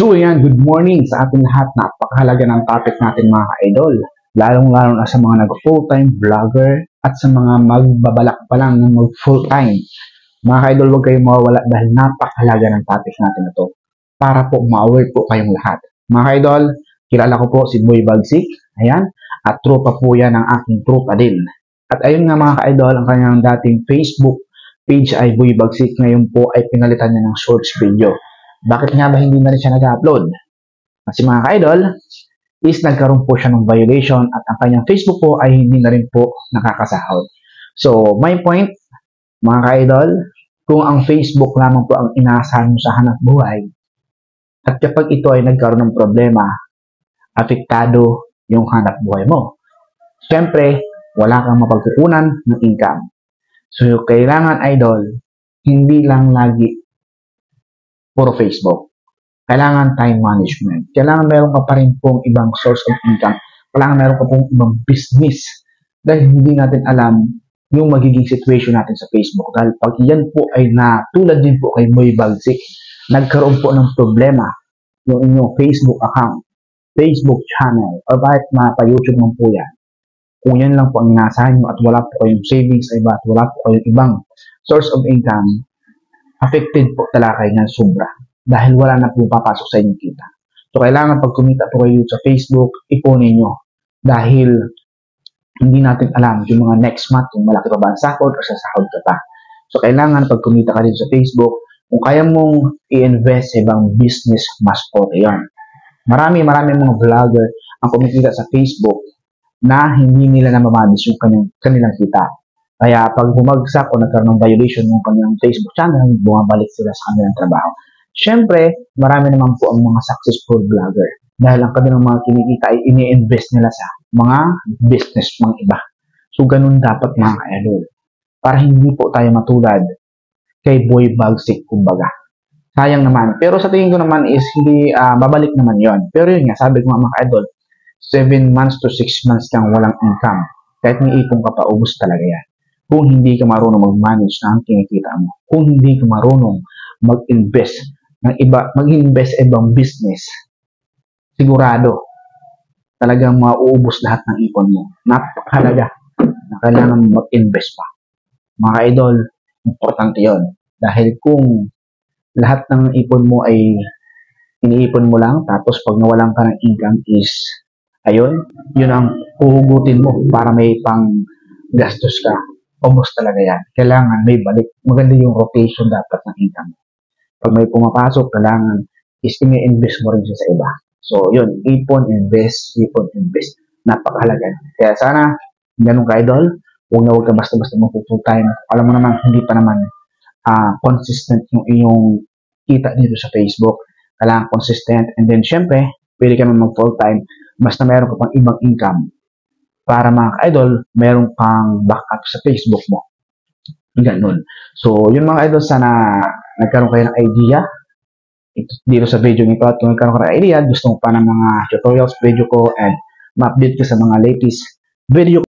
So yan, good morning sa ating lahat. Napakahalaga ng topic natin mga ka-idol. Lalong-lalo na sa mga nag-full-time vlogger at sa mga magbabalak pa lang ng mag-full-time. Mga ka-idol, huwag kayong mawawala dahil napakahalaga ng topic natin na to para po ma-aware po kayong lahat. Mga ka-idol, kilala ko po si Boy Bagsik. Ayan, at tropa po yan ang aking tropa din. At ayun nga mga ka-idol, ang kanyang dating Facebook page ay Boy Bagsik. Ngayon po ay pinalitan niya ng shorts video. Bakit nga ba hindi na rin siya nag-upload? Kasi mga ka-idol, is nagkaroon po siya ng violation at ang kanyang Facebook po ay hindi na rin po nakakasahod. So, my point, mga ka-idol, kung ang Facebook lamang po ang inaasahan mo sa hanap buhay, at kapag ito ay nagkaroon ng problema, apektado yung hanap buhay mo. Siyempre, wala kang mapagkukunan ng income. So, kailangan, idol, hindi lang lagi puro Facebook. Kailangan time management. Kailangan meron ka pa rin pong ibang source of income. Kailangan meron ka pong ibang business. Dahil hindi natin alam yung magiging situation natin sa Facebook. Dahil pag yan po ay tulad din po kay Boy Bagsik, nagkaroon po ng problema yung inyong Facebook account, Facebook channel, o kahit mapa-YouTube man po yan. Kung yan lang po ang inasahan nyo at wala po kayong savings ay at wala po kayong ibang source of income, affected po talaga kayo ng sobra dahil wala na po papasok sa inyong kita. So, kailangan pag kumita po kayo sa Facebook, ipunin nyo dahil hindi natin alam yung mga next month, kung malaki pa ba ang sahod o sasahod ka pa. So, kailangan pag kumita ka din sa Facebook, kung kaya mong i-invest sa ibang business, mas okay yan. Marami mga vlogger ang kumikita sa Facebook na hindi nila namamanage yung kanilang kita. Kaya pag bumagsak o nagkaroon ng violation ng kanilang Facebook channel, bumabalik sila sa kanilang trabaho. Siyempre, marami naman po ang mga successful vlogger dahil ang kanilang mga kinikita ay ini-invest nila sa mga business mga iba. So, ganun dapat mga ka-idol. Para hindi po tayo matulad kay Boy Bagsik, kumbaga. Sayang naman. Pero sa tingin ko naman is hindi babalik naman yon. Pero yun nga, sabi ko mga ka-idol, 7 months to 6 months kang walang income. Kahit may ipon ka pa, ubos talaga yan. Kung hindi ka marunong mag-manage ng kinikita mo, kung hindi ka marunong mag-invest ng iba, mag-invest sa ibang business, sigurado talagang mauubos lahat ng ipon mo. Napakahalaga na kailangan mag-invest pa. Mga idol, importante yon. Dahil kung lahat ng ipon mo ay iniipon mo lang, tapos pag nawalan ka ng income is, ayun, yun ang uhugutin mo para may pang gastos ka. Ubos talaga yan. Kailangan may balik. Maganda yung rotation dapat ng income. Pag may pumapasok, kailangan is i-invest mo rin siya sa iba. So, yun. Ipon, invest. Napakahalaga. Kaya sana, ganun ka, idol. Huwag ka basta-basta mo full time. Alam mo naman, hindi pa naman consistent yung iyong kita dito sa Facebook. Kailangan consistent. And then, syempre, pwede ka naman mag full time. Basta meron ka pang ibang income. Para mga ka-idol, meron kang backup sa Facebook mo. Ganun. So, yun mga idol, sana nagkaroon kayo ng idea dito sa video nito. At kung nagkaroon kayo ng idea, gusto mo pa ng mga tutorials video ko and ma-update ka sa mga latest video